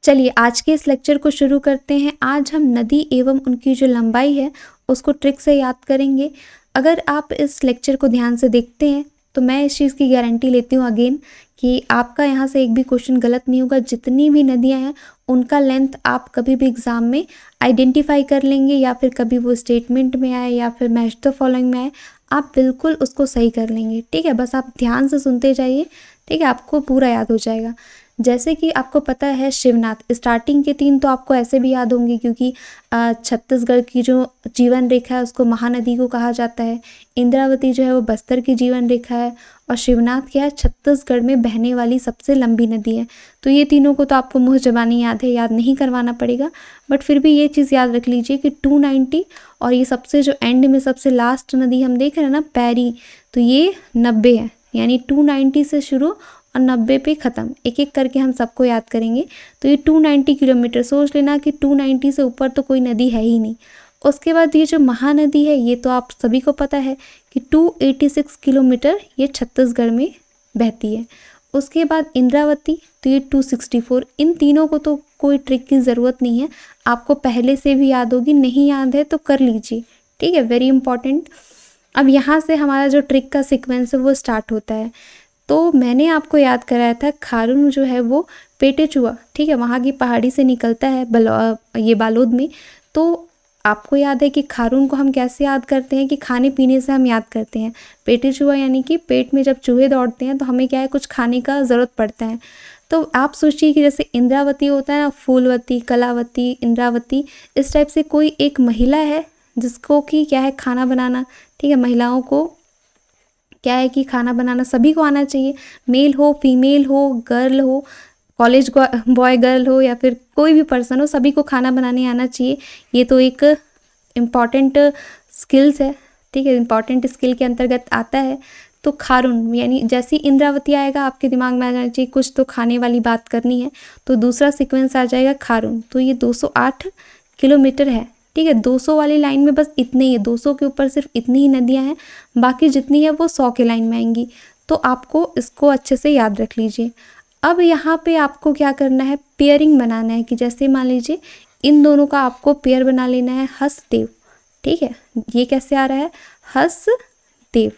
चलिए आज के इस लेक्चर को शुरू करते हैं। आज हम नदी एवं उनकी जो लंबाई है उसको ट्रिक से याद करेंगे। अगर आप इस लेक्चर को ध्यान से देखते हैं तो मैं इस चीज़ की गारंटी लेती हूँ अगेन कि आपका यहाँ से एक भी क्वेश्चन गलत नहीं होगा। जितनी भी नदियाँ हैं उनका लेंथ आप कभी भी एग्ज़ाम में आइडेंटिफाई कर लेंगे, या फिर कभी वो स्टेटमेंट में आए या फिर मैच द फॉलोइंग में आए, आप बिल्कुल उसको सही कर लेंगे। ठीक है, बस आप ध्यान से सुनते जाइए। ठीक है, आपको पूरा याद हो जाएगा। जैसे कि आपको पता है शिवनाथ, स्टार्टिंग के 3 तो आपको ऐसे भी याद होंगे क्योंकि छत्तीसगढ़ की जो जीवन रेखा है उसको महानदी को कहा जाता है। इंद्रावती जो है वो बस्तर की जीवन रेखा है, और शिवनाथ क्या है, छत्तीसगढ़ में बहने वाली सबसे लंबी नदी है। तो ये तीनों को तो आपको मुँह ज़बानी याद है, याद नहीं करवाना पड़ेगा, बट फिर भी ये चीज़ याद रख लीजिए कि 290 और ये सबसे जो एंड में सबसे लास्ट नदी हम देख रहे हैं ना पैरी, तो ये 90 है। यानी 290 से शुरू और 90 पे ख़त्म। एक एक करके हम सबको याद करेंगे। तो ये 290 किलोमीटर, सोच लेना कि 290 से ऊपर तो कोई नदी है ही नहीं। उसके बाद ये जो महानदी है ये तो आप सभी को पता है कि 286 किलोमीटर ये छत्तीसगढ़ में बहती है। उसके बाद इंद्रावती, तो ये 264। इन तीनों को तो कोई ट्रिक की ज़रूरत नहीं है, आपको पहले से भी याद होगी। नहीं याद है तो कर लीजिए। ठीक है, वेरी इंपॉर्टेंट। अब यहाँ से हमारा जो ट्रिक का सीक्वेंस है वो स्टार्ट होता है। तो मैंने आपको याद कराया था खारून जो है वो पेटेचुआ, ठीक है, वहाँ की पहाड़ी से निकलता है ये बालोद में। तो आपको याद है कि खारून को हम कैसे याद करते हैं कि खाने पीने से हम याद करते हैं। पेटेचुआ यानी कि पेट में जब चूहे दौड़ते हैं तो हमें क्या है, कुछ खाने का ज़रूरत पड़ता है। तो आप सोचिए कि जैसे इंद्रावती होता है ना, फूलवती, कलावती, इंद्रावती, इस टाइप से कोई एक महिला है जिसको कि क्या है, खाना बनाना। ठीक है, महिलाओं को क्या है कि खाना बनाना सभी को आना चाहिए, मेल हो, फीमेल हो, गर्ल हो, कॉलेज बॉय गर्ल हो, या फिर कोई भी पर्सन हो, सभी को खाना बनाने आना चाहिए। ये तो एक इम्पॉर्टेंट स्किल्स है। ठीक है, इम्पॉर्टेंट स्किल के अंतर्गत आता है। तो खारून यानी जैसे ही इंद्रावती आएगा आपके दिमाग में आ जाना चाहिए कुछ तो खाने वाली बात करनी है, तो दूसरा सीक्वेंस आ जाएगा खारून। तो ये 208 किलोमीटर है। ठीक है, 200 वाली लाइन में बस इतने ही, 200 के ऊपर सिर्फ इतनी ही नदियाँ हैं, बाकी जितनी है वो 100 के लाइन में आएंगी। तो आपको इसको अच्छे से याद रख लीजिए। अब यहाँ पे आपको क्या करना है, पेयरिंग बनाना है कि जैसे मान लीजिए इन दोनों का आपको पेयर बना लेना है, हसदेव। ठीक है, ये कैसे आ रहा है, हसदेव।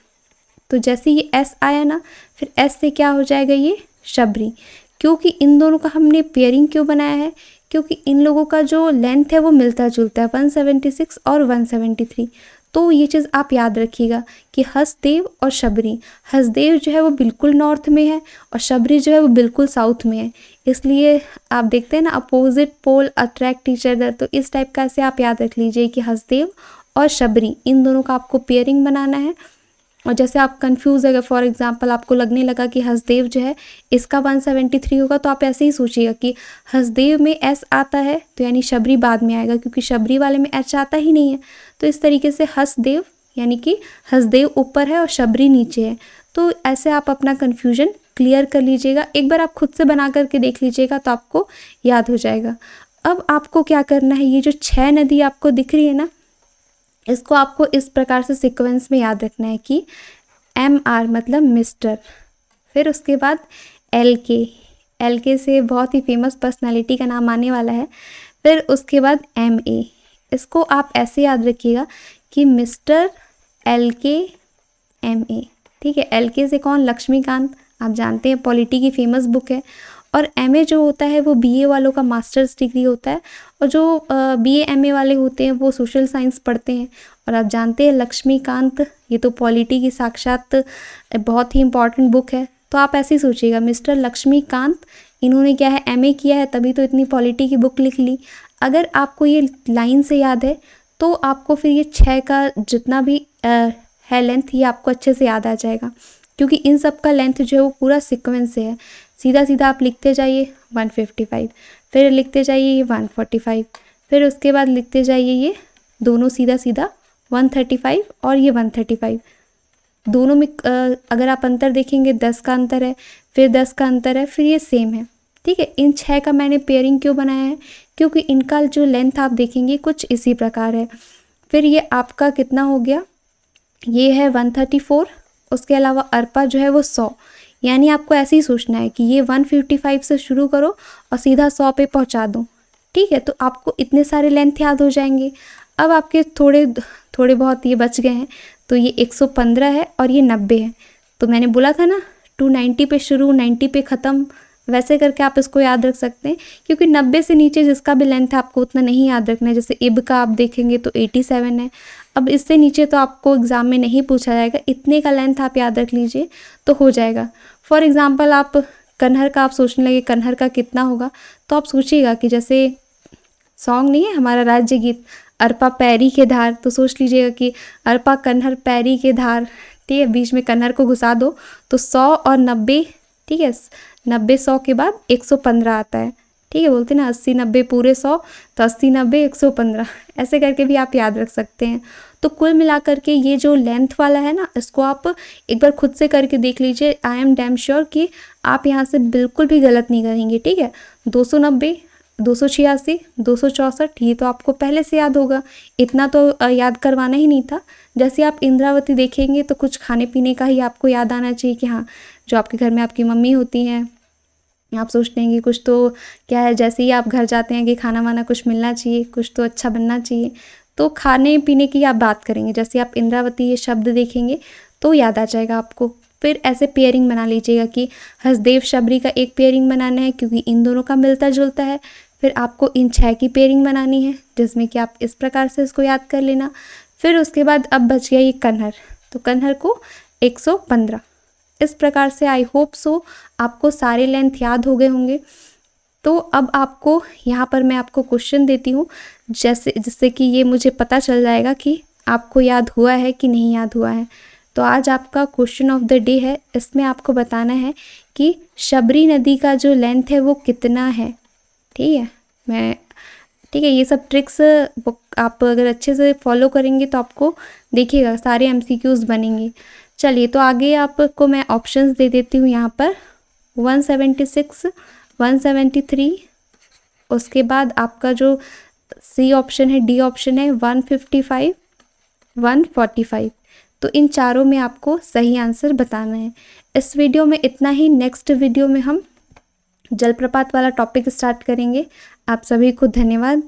तो जैसे ये एस आया ना, फिर एस से क्या हो जाएगा, ये शबरी। क्योंकि इन दोनों का हमने पेयरिंग क्यों बनाया है, क्योंकि इन लोगों का जो लेंथ है वो मिलता जुलता है, 176 और 173। तो ये चीज़ आप याद रखिएगा कि हसदेव और शबरी, हसदेव जो है वो बिल्कुल नॉर्थ में है और शबरी जो है वो बिल्कुल साउथ में है। इसलिए आप देखते हैं ना, opposite pole attract each other, तो इस टाइप का ऐसे आप याद रख लीजिए कि हसदेव और शबरी, इन दोनों का आपको पेयरिंग बनाना है। और जैसे आप कंफ्यूज है, फॉर एग्जांपल आपको लगने लगा कि हसदेव जो है इसका 173 होगा, तो आप ऐसे ही सोचिएगा कि हसदेव में एस आता है तो यानी शबरी बाद में आएगा, क्योंकि शबरी वाले में एच आता ही नहीं है। तो इस तरीके से हसदेव यानी कि हसदेव ऊपर है और शबरी नीचे है। तो ऐसे आप अपना कन्फ्यूजन क्लियर कर लीजिएगा। एक बार आप खुद से बना करके देख लीजिएगा तो आपको याद हो जाएगा। अब आपको क्या करना है, ये जो 6 नदी आपको दिख रही है ना, इसको आपको इस प्रकार से सीक्वेंस में याद रखना है कि MR मतलब मिस्टर, फिर उसके बाद LK से बहुत ही फेमस पर्सनालिटी का नाम आने वाला है, फिर उसके बाद MA। इसको आप ऐसे याद रखिएगा कि मिस्टर LK MA। ठीक है, LK से कौन, लक्ष्मीकांत, आप जानते हैं पॉलिटी की फेमस बुक है। और MA जो होता है वो BA वालों का मास्टर्स डिग्री होता है, और जो BA MA वाले होते हैं वो सोशल साइंस पढ़ते हैं। और आप जानते हैं लक्ष्मीकांत, ये तो पॉलिटी की साक्षात बहुत ही इंपॉर्टेंट बुक है। तो आप ऐसे ही सोचिएगा, मिस्टर लक्ष्मीकांत, इन्होंने क्या है, MA किया है, तभी तो इतनी पॉलिटी की बुक लिख ली। अगर आपको ये लाइन से याद है तो आपको फिर ये 6 का जितना भी है लेंथ, ये आपको अच्छे से याद आ जाएगा, क्योंकि इन सब का लेंथ जो है वो पूरा सीक्वेंस से है। सीधा सीधा आप लिखते जाइए 155, फिर लिखते जाइए ये 145, फिर उसके बाद लिखते जाइए ये दोनों सीधा सीधा 135 और ये 135। दोनों में अगर आप अंतर देखेंगे 10 का अंतर है, फिर 10 का अंतर है, फिर ये सेम है। ठीक है, इन 6 का मैंने पेयरिंग क्यों बनाया है, क्योंकि इनका जो लेंथ आप देखेंगे कुछ इसी प्रकार है। फिर ये आपका कितना हो गया, ये है 134, उसके अलावा अर्पा जो है वो 100, यानी आपको ऐसे ही सोचना है कि ये 155 से शुरू करो और सीधा 100 पे पहुंचा दो। ठीक है, तो आपको इतने सारे लेंथ याद हो जाएंगे। अब आपके थोड़े बहुत ये बच गए हैं, तो ये 115 है और ये 90 है। तो मैंने बोला था ना 290 पे शुरू 90 पे ख़त्म, वैसे करके आप इसको याद रख सकते हैं, क्योंकि 90 से नीचे जिसका भी लेंथ है आपको उतना नहीं याद रखना है। जैसे इब का आप देखेंगे तो 87 है। अब इससे नीचे तो आपको एग्ज़ाम में नहीं पूछा जाएगा, इतने का लेंथ आप याद रख लीजिए तो हो जाएगा। फॉर एग्ज़ाम्पल आप कन्हर का आप सोचने लगे कन्हर का कितना होगा, तो आप सोचिएगा कि जैसे सॉन्ग नहीं है हमारा राज्य गीत अरपा पैरी के धार, तो सोच लीजिएगा कि अरपा कन्हर पैरी के धार। ठीक है, बीच में कन्हर को घुसा दो तो 100 और 90। ठीक है, 90 100 के बाद 115 आता है। ठीक है, बोलते हैं ना 80 90 पूरे 100, तो 80 90 115, ऐसे करके भी आप याद रख सकते हैं। तो कुल मिलाकर के ये जो लेंथ वाला है ना, इसको आप एक बार खुद से करके देख लीजिए। आई एम डैम श्योर कि आप यहाँ से बिल्कुल भी गलत नहीं करेंगे। ठीक है, 290 286 264 ये तो आपको पहले से याद होगा, इतना तो याद करवाना ही नहीं था। जैसे आप इंद्रावती देखेंगे तो कुछ खाने पीने का ही आपको याद आना चाहिए कि हाँ, जो आपके घर में आपकी मम्मी होती हैं, आप सोचते हैं कि कुछ तो क्या है, जैसे ही आप घर जाते हैं कि खाना वाना कुछ मिलना चाहिए, कुछ तो अच्छा बनना चाहिए, तो खाने पीने की आप बात करेंगे। जैसे आप इंद्रावती ये शब्द देखेंगे तो याद आ जाएगा आपको। फिर ऐसे पेयरिंग बना लीजिएगा कि हसदेव शबरी का एक पेयरिंग बनाना है, क्योंकि इन दोनों का मिलता जुलता है। फिर आपको इन 6 की पेयरिंग बनानी है, जिसमें कि आप इस प्रकार से इसको याद कर लेना। फिर उसके बाद अब बच गया ये कन्हर, तो कन्हर को 115। इस प्रकार से आई होप सो आपको सारे लेंथ याद हो गए होंगे। तो अब आपको यहाँ पर मैं आपको क्वेश्चन देती हूँ, जिससे कि ये मुझे पता चल जाएगा कि आपको याद हुआ है कि नहीं याद हुआ है। तो आज आपका क्वेश्चन ऑफ द डे है, इसमें आपको बताना है कि शबरी नदी का जो लेंथ है वो कितना है। ठीक है, ये सब ट्रिक्स आप अगर अच्छे से फॉलो करेंगे तो आपको देखिएगा सारे MCQs बनेंगे। चलिए, तो आगे आपको मैं ऑप्शंस दे देती हूँ यहाँ पर 176 173, उसके बाद आपका जो सी ऑप्शन है, डी ऑप्शन है 155 145। तो इन चारों में आपको सही आंसर बताना है। इस वीडियो में इतना ही। नेक्स्ट वीडियो में हम जलप्रपात वाला टॉपिक स्टार्ट करेंगे। आप सभी को धन्यवाद।